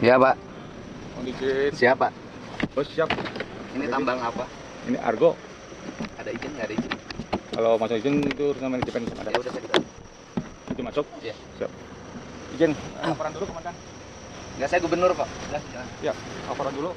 Ya, Pak. Mohon izin. Siap, Pak. Oh, siap. Ini tambang apa? Ini Argo. Ada izin nggak ada izin? Kalau masuk izin itu urusan manajemen ada. Ya udah saya kita. Itu masuk? Iya. Siap. Izin. Laporan dulu, Komandan. Nggak, saya gubernur kok. Udah, jalan. Ya, laporan dulu.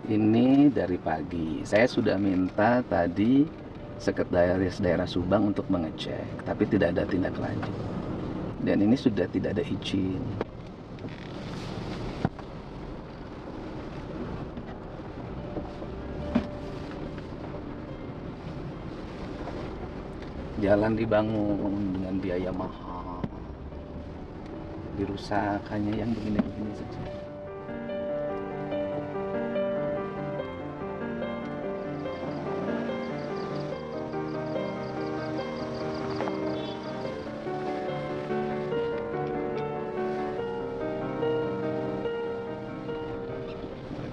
Ini dari pagi. Saya sudah minta tadi Sekretaris Daerah Subang untuk mengecek, tapi tidak ada tindak lanjut. Dan ini sudah tidak ada izin. Jalan dibangun dengan biaya mahal. Dirusak hanya yang begini-begini saja.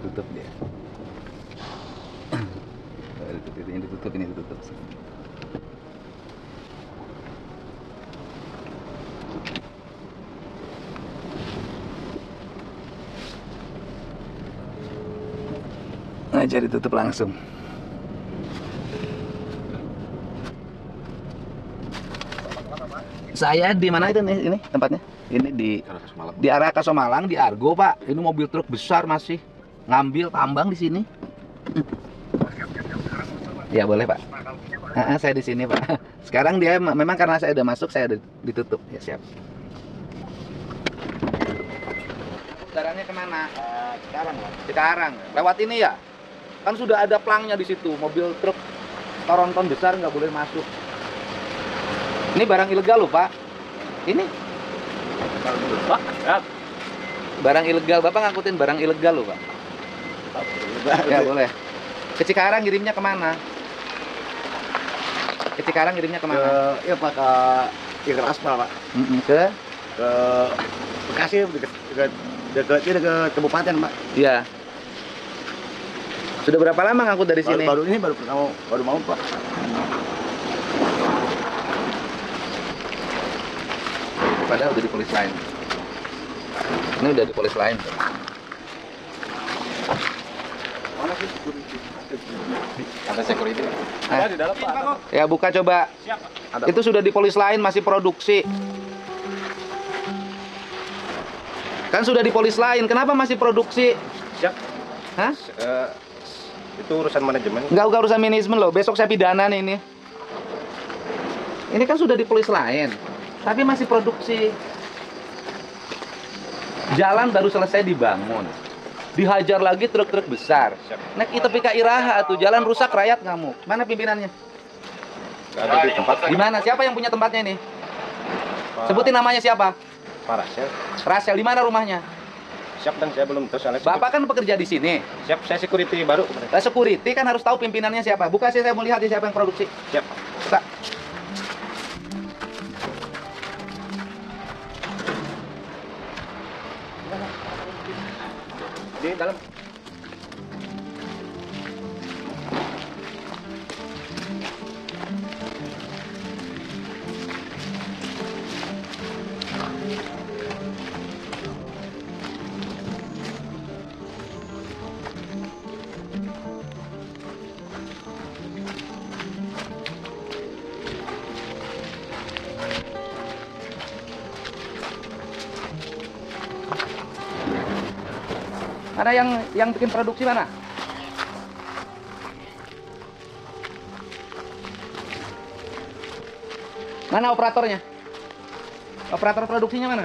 Tutup dia. Ini ditutup, ini ditutup. Nah, jadi tutup langsung. Saya di mana itu nih, ini tempatnya? Ini di arah Kasomalang, di Argo, Pak. Ini mobil truk besar masih ngambil tambang di sini. Ya boleh, Pak. Saya di sini, Pak. Sekarang dia memang karena saya udah masuk, saya udah ditutup. Ya siap. Udaranya kemana? Cikarang, Pak. Cikarang. Lewat ini ya? Kan sudah ada plangnya di situ. Mobil truk Toronton besar nggak boleh masuk. Ini barang ilegal loh, Pak. Ini barang ilegal. Bapak ngangkutin barang ilegal loh, Pak. Ya boleh. Ke Cikarang ngirimnya kemana? Ke Cikarang ngirimnya kemana? Ya Pak, ke Ikan Aspal Pak. Ke Bekasi, dekat kabupaten Pak. Iya. Sudah berapa lama ngangkut dari sini? Baru mau Pak. Padahal udah di polis lain. Ini udah di polis lain. Mana sih security? Ada security. Ada di dalam, Pak. Ya buka coba. Siap, Pak. Itu sudah di polis lain, masih produksi. Kan sudah di polis lain, kenapa masih produksi? Siap. Hah? Itu urusan manajemen. Enggak urusan manajemen loh, besok saya pidana nih ini. Ini kan sudah di polis lain, tapi masih produksi. Jalan baru selesai dibangun. Dihajar lagi truk-truk besar. Nek kita pika iraha tuh, jalan rusak rakyat ngamuk. Mana pimpinannya? Nggak ada di tempat. Di mana? Siapa yang punya tempatnya ini? Sebutin namanya siapa? Pak Rasel. Rasel, di mana rumahnya? Siap, dan saya belum tahu soalnya. Bapak kan bekerja di sini. Siap, saya security baru. Nah, security kan harus tahu pimpinannya siapa. Buka sih, saya mau lihat siapa yang produksi. Siap. Buka. Di dalam. Ada yang bikin produksi mana? Mana operatornya? Operator produksinya mana?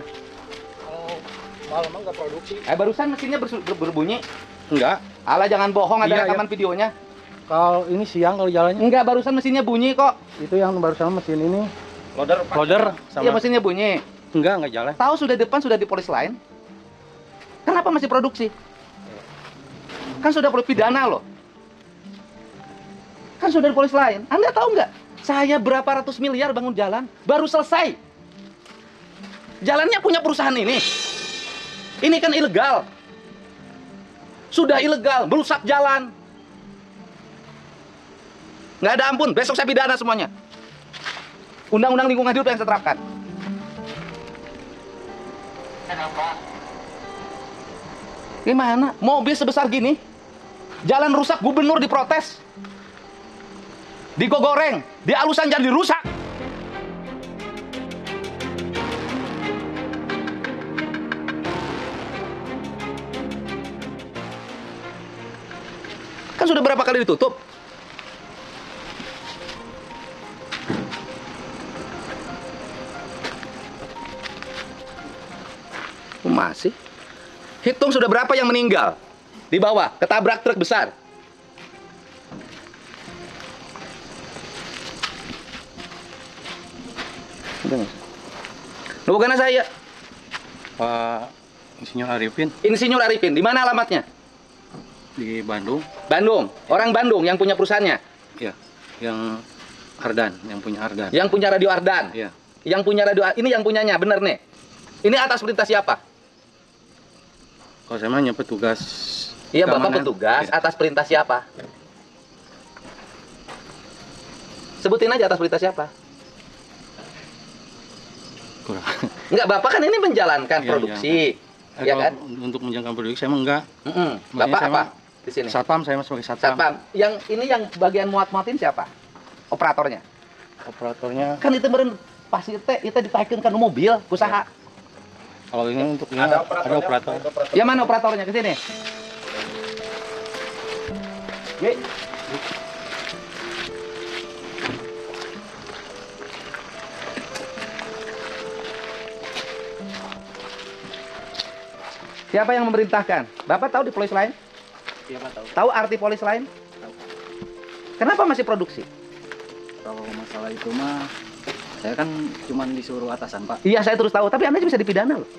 Malam enggak produksi. Barusan mesinnya berbunyi. Enggak. Alah jangan bohong, ada Iya, rekaman videonya. Kalau ini siang kalau jalannya. Enggak, barusan mesinnya bunyi kok. Itu yang barusan mesin ini. Loader sama. Iya, mesinnya bunyi. Enggak jalan. Tahu sudah depan sudah di polis lain. Kenapa masih produksi? Kan sudah polis pidana loh. Kan sudah di polis lain. Anda tahu nggak? Saya berapa ratus miliar bangun jalan, baru selesai. Jalannya punya perusahaan ini. Ini kan ilegal. Sudah ilegal, merusak jalan. Nggak ada ampun, besok saya pidana semuanya. Undang-undang lingkungan hidup yang saya terapkan. Kenapa? Gimana? Mobil sebesar gini, jalan rusak, gubernur diprotes. Digogoreng, di alusan jadi rusak. Kan sudah berapa kali ditutup? Masih? Hitung sudah berapa yang meninggal di bawah, ketabrak truk besar. Loh, bukan saya. Pak Insinyur Arifin Insinyur Arifin, di mana alamatnya? di Bandung. Bandung. Orang Bandung yang punya perusahaannya. Ya, yang Ardan, yang punya Ardan. Yang punya radio Ardan. Iya. Yang punya radio ini yang punyanya, bener nih. Ini atas perintah siapa? Kalau saya hanya petugas. Iya, Bapak keamanan. petugas Iya. atas perintah siapa? Sebutin aja atas perintah siapa? Kurang. Enggak, Bapak kan ini menjalankan Iya, produksi. Ya Kalau kan? Untuk menjalankan produksi saya emang enggak. Bapak saya apa? mah Di sini. Satpam, saya sebagai satpam. Satpam. Yang ini yang bagian muat-muatin siapa? Operatornya. Operatornya Kan itu meren pasti kita ditaikkan kan mobil usaha. kalau ini untuk ini Ada ada operator. Ya mana operatornya ke sini? Ye. Siapa yang memerintahkan? Bapak tahu di polis lain? Iya Pak tahu. Tahu arti polis lain? Kenapa masih produksi? Kalau masalah itu mah saya kan cuma disuruh atasan Pak. Iya, saya terus tahu, tapi Anda bisa dipidana loh.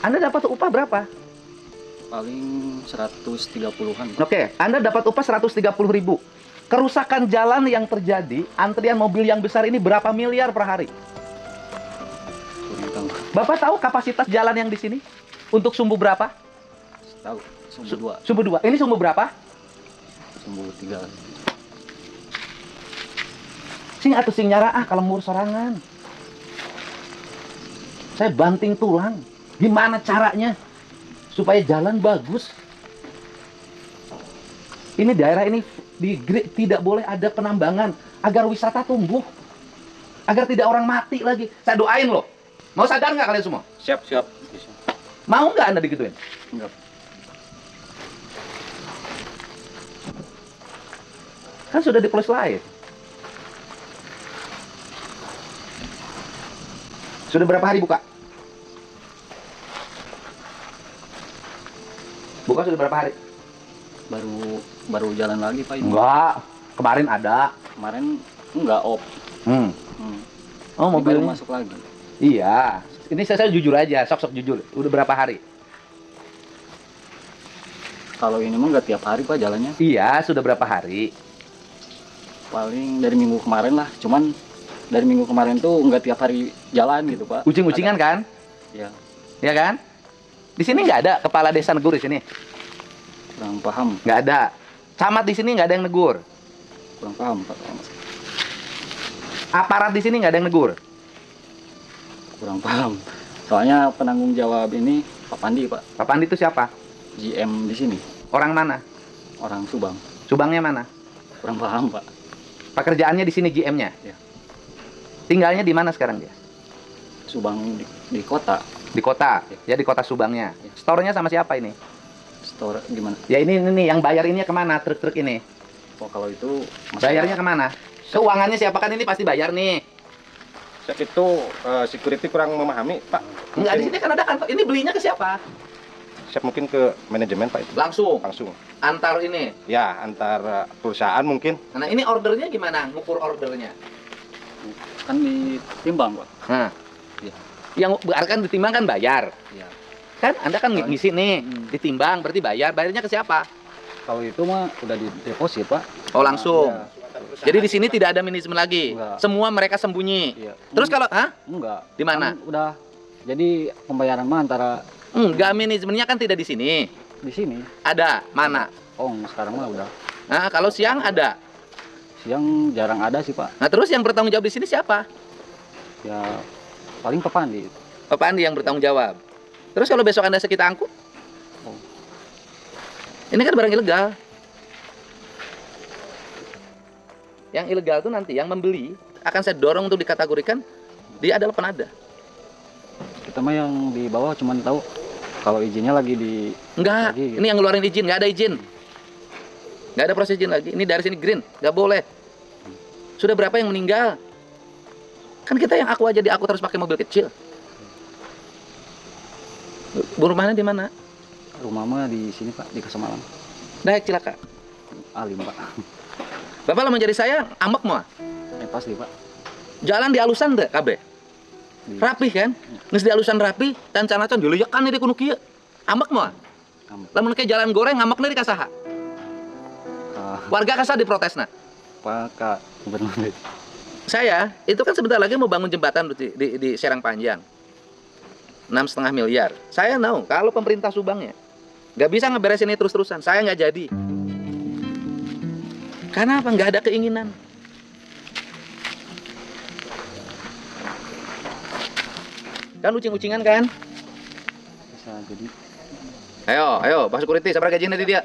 Anda dapat upah berapa? Paling 130-an. Oke, Anda dapat upah 130.000. Kerusakan jalan yang terjadi, antrian mobil yang besar ini berapa miliar per hari? Kurang tahu. Bapak tahu kapasitas jalan yang di sini? Untuk sumbu berapa? Tahu. Sumbu 2, Sumbu 2. Ini sumbu berapa? sumbu 3. Sing atuh sing nyara kalau mur sorangan. Saya banting tulang. Gimana caranya supaya jalan bagus? Ini daerah ini tidak boleh ada penambangan agar wisata tumbuh. Agar tidak orang mati lagi. Saya doain loh. Mau sadar nggak kalian semua? Siap, siap. Mau nggak Anda digituin? Enggak. Kan sudah di polis lain. Sudah berapa hari buka? Buka sudah berapa hari? Baru jalan lagi Pak ini. Enggak. Kemarin ada. Kemarin enggak op. Hmm. Hmm. Oh, Ini baru mobilnya. masuk lagi. Iya. Ini saya jujur aja, sok-sok jujur. Udah berapa hari? Kalau ini mah enggak tiap hari Pak jalannya. Iya, sudah berapa hari? Paling dari minggu kemarin lah. Cuman dari minggu kemarin tuh enggak tiap hari jalan gitu Pak. Ucing-ucingan kan? Ya, Iya kan? Di sini nggak ada kepala desa negur di sini. kurang paham. Nggak ada. Camat di sini nggak ada yang negur. Kurang paham Pak. Aparat di sini nggak ada yang negur. Kurang paham. Soalnya penanggung jawab ini Pak Pandi Pak. Pak Pandi itu siapa? GM di sini. Orang mana? Orang Subang. Subangnya mana? Kurang paham Pak. Pekerjaannya di sini GM-nya. Iya. Tinggalnya di mana sekarang dia? Subang di kota. Di kota. Ya di kota Subangnya. Iya. Store-nya sama siapa ini? Store gimana? Ya ini nih yang bayar ini kemana? Truk-truk ini. Oh kalau itu Bayarnya kemana? Keuangannya siapa kan ini pasti bayar nih. Chef itu security kurang memahami, Pak. Enggak, di sini kan ada kantor. Ini belinya ke siapa? Chef mungkin ke manajemen, Pak itu. Langsung. Langsung. Antar ini. Ya, antar perusahaan mungkin. Nah, ini ordernya gimana? Ngukur ordernya. kan ditimbang Pak. Nah. Iya. Yang kan ditimbang kan bayar. Iya. Kan Anda kan ngisi nih, Hmm. ditimbang berarti bayar. Bayarnya ke siapa? Kalau itu mah udah di deposit Pak. Oh, langsung. Iya. Jadi di sini tidak ada manajemen lagi. Enggak. Semua mereka sembunyi. Iya. Terus kalau Enggak. Di mana? Kan udah jadi pembayaran mah antara Enggak, manajemennya kan tidak di sini. Di sini. Ada, mana? Oh, sekarang mah udah. Nah, kalau siang ada. Siang jarang ada sih, Pak. Nah, terus yang bertanggung jawab di sini siapa? Ya paling Pak Pandi. Pak Andi yang bertanggung jawab. Terus kalau besok Anda kita angkut? Oh. Ini kan barang ilegal. Yang ilegal itu nanti yang membeli akan saya dorong untuk dikategorikan dia adalah penada. Kita mah yang di bawah cuman tahu kalau izinnya lagi di Enggak, lagi, ini yang ngeluarin izin, nggak ada izin. Nggak ada proses izin lagi. Ini dari sini green, nggak boleh. Sudah berapa yang meninggal? Kan kita yang aku aja di aku terus pakai mobil kecil. Bu rumahnya di mana? Rumah mah di sini, Pak, di Kasamalang. Naik cilaka. Alim, Pak. Bapak lah menjadi saya ambek mau. Pasti, Pak. Jalan di alusan deh, KB. Di, Rapi kan? Nges di alusan rapi, dan canacan dileyakan nih di kuno kieu. Ambek mau. Ambek. Lamun kayak jalan goreng ngambek nih di kasaha. Warga kasah diprotesna. Pak Gubernur. Saya itu kan sebentar lagi mau bangun jembatan di Serang Panjang. 6,5 miliar. Saya tahu kalau pemerintah Subangnya nggak bisa ngeberesin ini terus-terusan, saya nggak jadi. Karena apa? Nggak ada keinginan. Kan ucing-ucingan kan? Bisa jadi. Ayo, Pak Security, sabar gajinya di dia.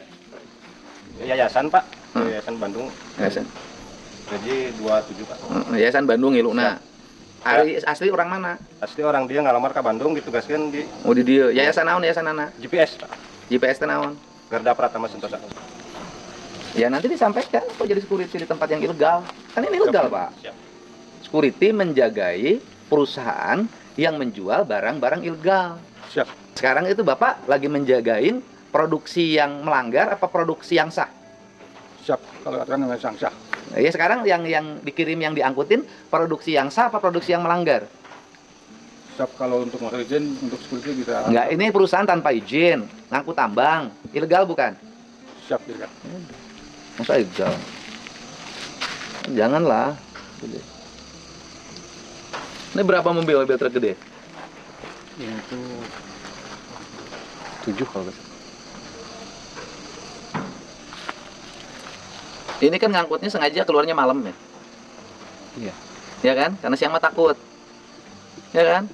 Yayasan, Pak. Yayasan Bandung. Yayasan. Gaji 27, Pak. Yayasan Bandung Iluna. Asli orang mana? Asli orang dia ngalamar ke Bandung ditugaskan di Oh di dia. Yayasan naon, yayasan anak? GPS, Pak. GPS teh naon? Garda Pratama Sentosa. Ya nanti disampaikan kok jadi security di tempat yang ilegal. Kan ini ilegal, Pak. Siap. Security menjagai perusahaan yang menjual barang-barang ilegal. Siap. Sekarang itu Bapak lagi menjagain produksi yang melanggar apa produksi yang sah? Siap. Kalau aturan yang sah. Ya sekarang yang dikirim yang diangkutin produksi yang sah apa produksi yang melanggar? Siap, kalau untuk masalah izin untuk security bisa. Enggak, ini perusahaan tanpa izin, ngangkut tambang, ilegal bukan? Siap, ya. Masa ilegal? Janganlah. Ini berapa mobil truk gede? Ini tuh 7 kalau nggak salah. Ini kan ngangkutnya sengaja keluarnya malam ya? Iya. Ya kan? Karena siang mah takut. Ya kan?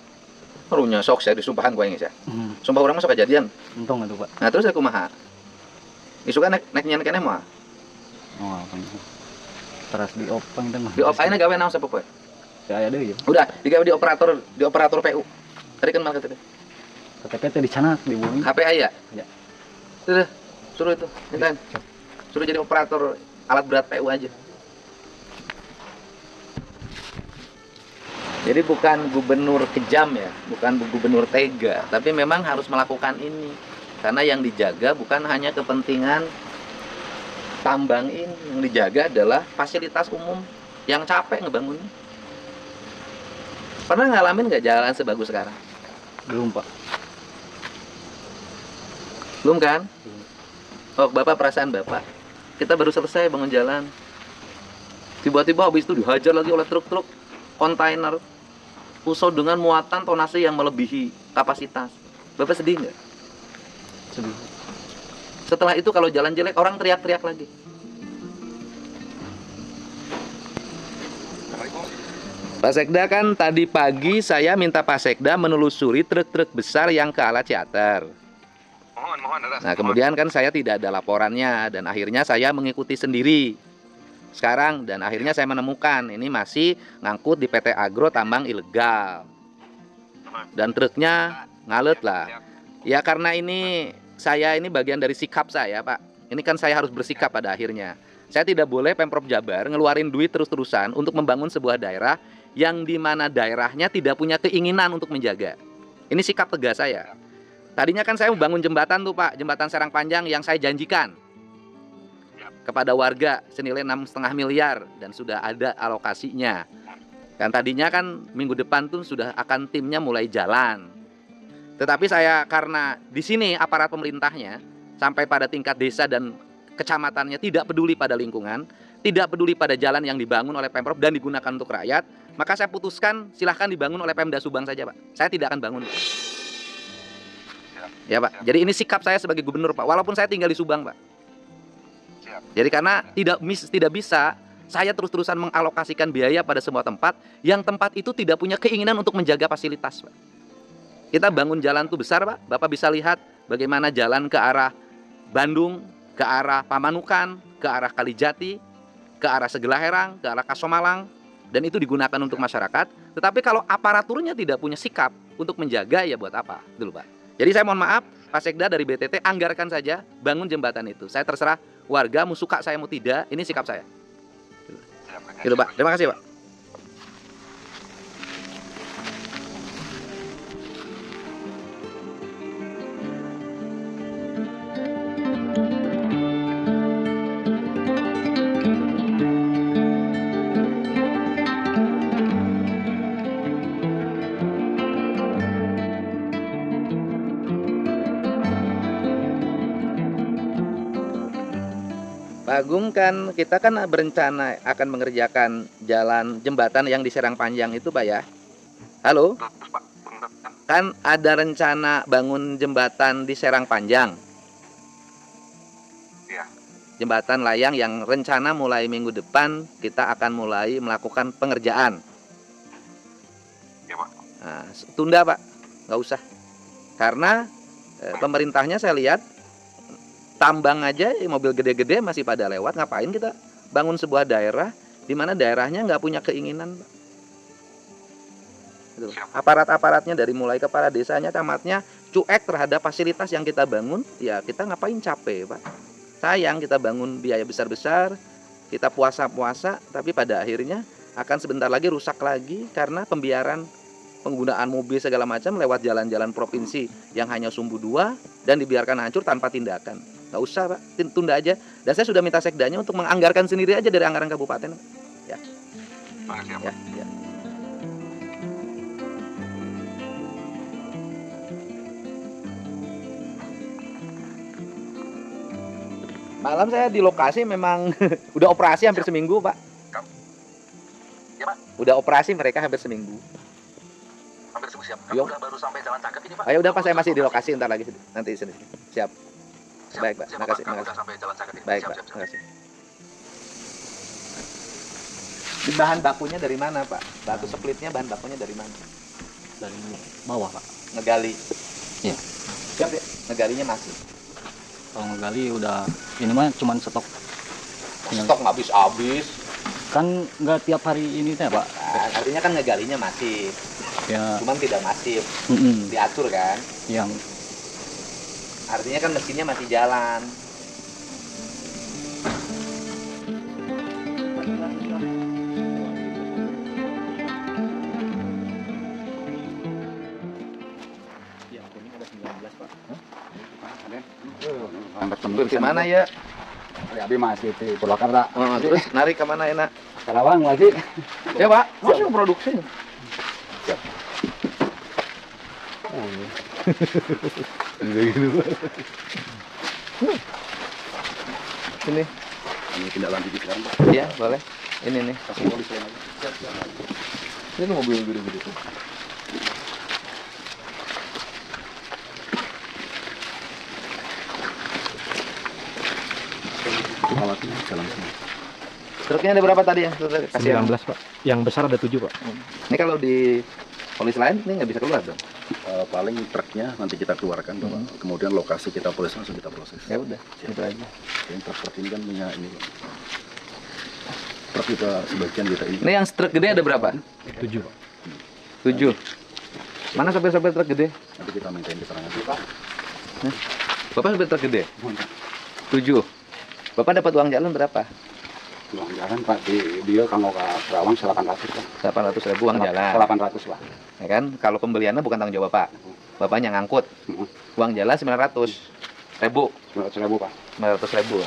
Perunya sok saya disumpahan gue ini saya. Sumpah orang masuk kejadian. Untung itu, Pak. Nah terus aku maha. Isu kan naiknya kene mah. Oh, apa itu? Teras di opang dan mah. Di op aina gawe naon sapopoe. Ya ada ya. Udah, digawe di operator PU. Tadi kan malah tadi. KTP teh di sana di bumi. HPA ya? Ya. Sudah, suruh itu. Mintain. Suruh jadi operator alat berat PU aja. Jadi bukan gubernur kejam ya, bukan gubernur tega, tapi memang harus melakukan ini. Karena yang dijaga bukan hanya kepentingan tambang ini, yang dijaga adalah fasilitas umum yang capek ngebangunnya. Pernah ngalamin nggak jalan sebagus sekarang? Belum, Pak. Belum kan? Oh, Bapak perasaan Bapak. Kita baru selesai bangun jalan. Tiba-tiba habis itu dihajar lagi oleh truk-truk kontainer pusau dengan muatan tonase yang melebihi kapasitas. Bapak sedih nggak? Sedih. Setelah itu kalau jalan jelek orang teriak-teriak lagi. Pak Sekda kan tadi pagi saya minta Pak Sekda menelusuri truk-truk besar yang ke arah Ciater. Nah kemudian kan saya tidak ada laporannya dan akhirnya saya mengikuti sendiri sekarang dan akhirnya saya menemukan ini masih ngangkut di PT Agro tambang ilegal dan truknya ngalet lah ya karena ini saya ini bagian dari sikap saya Pak ini kan saya harus bersikap pada akhirnya saya tidak boleh Pemprov Jabar ngeluarin duit terus-terusan untuk membangun sebuah daerah yang dimana daerahnya tidak punya keinginan untuk menjaga ini sikap tegas saya. Tadinya kan saya mau bangun jembatan tuh Pak, jembatan Serang Panjang yang saya janjikan kepada warga senilai 6,5 miliar dan sudah ada alokasinya. Dan tadinya kan minggu depan tuh sudah akan timnya mulai jalan. Tetapi saya karena di sini aparat pemerintahnya sampai pada tingkat desa dan kecamatannya tidak peduli pada lingkungan, tidak peduli pada jalan yang dibangun oleh Pemprov dan digunakan untuk rakyat, maka saya putuskan silahkan dibangun oleh Pemda Subang saja Pak. Saya tidak akan bangun. Ya Pak. Jadi ini sikap saya sebagai gubernur Pak. Walaupun saya tinggal di Subang Pak. Jadi karena tidak bisa saya terus-terusan mengalokasikan biaya pada semua tempat yang tempat itu tidak punya keinginan untuk menjaga fasilitas Pak. Kita bangun jalan tuh besar Pak. Bapak bisa lihat bagaimana jalan ke arah Bandung, ke arah Pamanukan, ke arah Kalijati, ke arah Segelaherang, ke arah Kasomalang, dan itu digunakan untuk masyarakat. Tetapi kalau aparaturnya tidak punya sikap untuk menjaga, ya buat apa? Dulu Pak. Jadi saya mohon maaf, Pak Sekda dari BTT anggarkan saja bangun jembatan itu. Saya terserah warga mau suka saya mau tidak, ini sikap saya. Gitu Pak. Terima kasih Pak. Pak Agung, kan kita kan berencana akan mengerjakan jalan jembatan yang di Serang Panjang itu Pak ya. Halo? Kan ada rencana bangun jembatan di Serang Panjang. Iya. Jembatan layang yang rencana mulai minggu depan kita akan mulai melakukan pengerjaan. Iya Pak. Nah, tunda Pak, nggak usah. Karena pemerintahnya saya lihat tambang aja mobil gede-gede masih pada lewat, ngapain kita bangun sebuah daerah di mana daerahnya nggak punya keinginan Pak. Gitu. Aparat-aparatnya dari mulai kepala desanya, camatnya cuek terhadap fasilitas yang kita bangun, ya kita ngapain capek Pak. Sayang kita bangun biaya besar-besar, kita puasa-puasa, tapi pada akhirnya akan sebentar lagi rusak lagi karena pembiaran penggunaan mobil segala macam lewat jalan-jalan provinsi yang hanya sumbu 2 dan dibiarkan hancur tanpa tindakan. Nggak usah Pak, tunda aja. Dan saya sudah minta sekdanya untuk menganggarkan sendiri aja dari anggaran kabupaten. Ya. Makasih Ya, ya Pak. ya. Malam saya di lokasi memang udah operasi hampir seminggu Pak. Ya Pak, Udah operasi mereka hampir seminggu. hampir semua siap. Yo. Kamu udah baru sampai jalan cakep ini Pak. Oh, ya udah Pak, saya masih di lokasi, ntar lagi nanti sini. Siap. Siap, Baik Pak, siap, makasih, Kamu makasih. udah sampai jalan cakep ini. Baik Siap, Pak, siap, siap. makasih. Bahan bakunya dari mana Pak? Batu splitnya bahan bakunya dari mana? Dari bawah Pak. Ngegali. Iya. Siap ya? Ngegalinya masih. Kalau ngegali udah ini mah cuman stok. Stok nggak habis-habis. Kan nggak tiap hari ini teh Pak. Nah, artinya kan ngegalinya masih, Ya, cuman tidak masif, diatur kan? yang Artinya kan mesinnya masih jalan. Terus kemana ya? Abi masih di Purwakarta. Terus narik kemana enak? Karawang lagi. Ya Pak, masuk produksi. Sini. Ini tindak lanjuti sekarang. Iya, boleh. Ini nih. Kasih polis saya lagi. Ini mobil gede-gede tuh. Alatnya jalan sini. Truknya ada berapa tadi ya? Kasih 19 Pak. Yang besar ada 7 Pak. Ini kalau di polis lain ini nggak bisa keluar dong. Paling truknya nanti kita keluarkan, Bapak. Kemudian lokasi kita polis langsung kita proses. Ya udah, itu aja. Yang truk seperti ini kan punya ini, Pak. Truk kita sebagian kita ini. Ini yang truk gede ada berapa? 7 Pak. 7. Mana sopir-sopir truk gede? Nanti kita mintain keterangan. Bapak sopir truk gede? 7. Bapak dapat uang jalan berapa? Uang jalan Pak, dia kalau ke Karawang 800 Pak. 800.000 uang jalan. 800 Pak. Ya kan? Kalau pembeliannya bukan tanggung jawab Bapak. Bapaknya ngangkut. Uang jalan 900.000. 900.000 Pak. 900.000.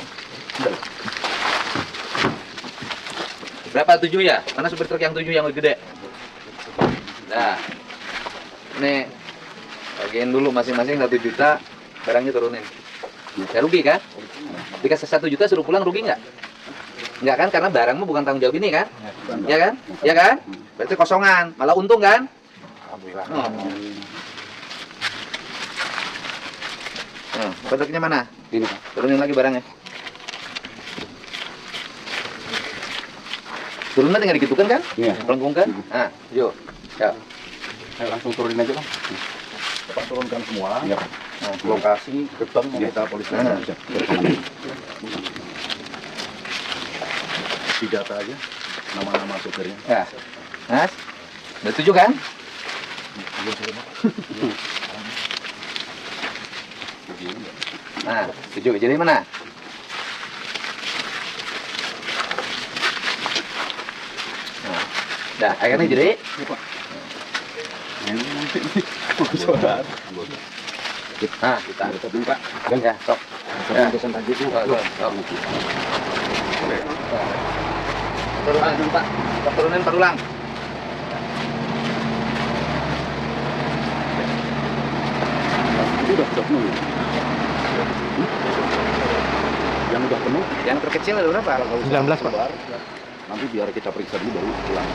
Berapa 7 ya? Mana supir truk yang 7 yang gede? Nah. Nih. Bagian dulu masing-masing 1 juta, barangnya turunin. Ya rugi kan? Dikasih 1 juta suruh pulang rugi nggak? Nggak kan? Karena barangmu bukan tanggung jawab ini kan? Ya kan? Ya kan? Berarti kosongan, malah untung kan? Alhamdulillah. Oh. Nah, kodoknya mana? Ini Pak. Turunin lagi barangnya. Turunnya tinggal digitukan kan? Iya. Pelengkungkan. Nah, yuk. Ya. Ayo langsung turunin aja Bang. Pak turunkan semua. Iya. Nah, lokasi gerbang mau kita polisi. Nah. Bisa. Didata aja nama-nama supirnya. Ya. Mas, udah setuju kan? Nah, setuju. Jadi mana? Nah, dah, akhirnya jadi. Nah, kita buka. ya, sok. Ya. Sok. Turunin, Pak. Turunin perulang. Itu udah penuh. Yang udah penuh Yang terkecil ada berapa? 19 Pak. Nanti biar kita periksa dulu baru pulang.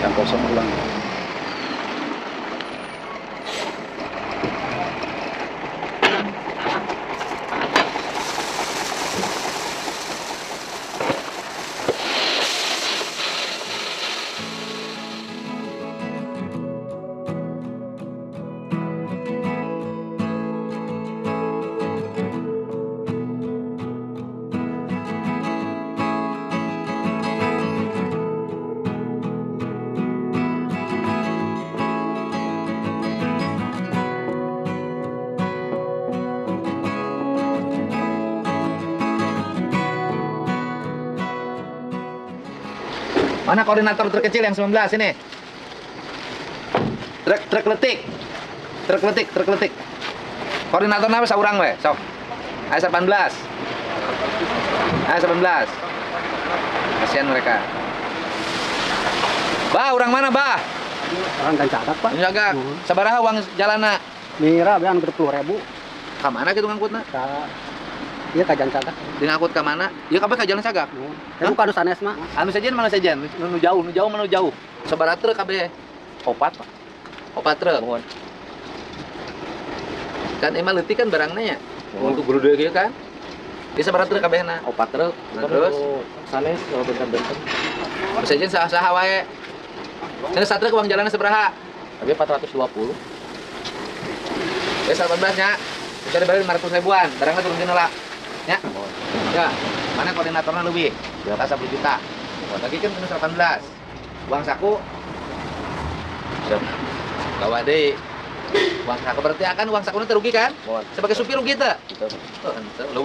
Yang kosong pulang. Mana koordinator terkecil yang 19 ini? Truk letik. Koordinator apa saurang we? Sok. Ayo 18. Ayo 18. Kasihan mereka. Bah, orang mana, Bah? Orang kan catat Pak. Jaga. Sabaraha uang jalana? Mira bean 20.000. Ka mana gitu ngangkutna? Iya kajan catat. Di ngangkut ka mana? Ieu kabeh ka jalan sagak. Itu kadu sanes mah. Anu sajian mana sajian? Nu jauh mana jauh. Sabaraha truk kabeh? Opat Pak. Opat truk. Kan emang leutik kan barangnya ya. Untuk gerude gitu kan. Di sabaraha truk kabehna? Opat truk. Nah, terus sanes kalau bentar-bentar. sajian saha wae. Cenah satruk uang jalanna sabaraha? Tapi 420. Ya 18 nya. Bisa dibalik 500 ribuan. Barangnya turun dina lah. Ya. Ya. Mana koordinatornya lebih? Ya. 10 juta. Lagi kan minus 18. Uang saku. Siap. Bawa deh. Uang saku berarti akan uang sakunya terugi kan? Mohon. Sebagai supir rugi teh. Kita Oh,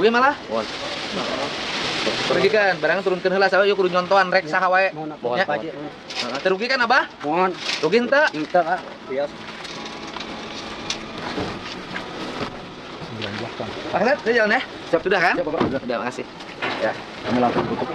lebih malah. mohon. Terugi kan, barangnya turunkeun heula saha yuk kudu nyontohan rek saha wae. Mohon Ya. Pak Haji. Terugi kan Abah? Mohon. Rugi henteu? Ente Pak. Bias. Pak Khalid, saya jalan ya? Siap. Sudah kan? Siap, Bapak. Sudah, makasih. Ya. Kami langsung tutup.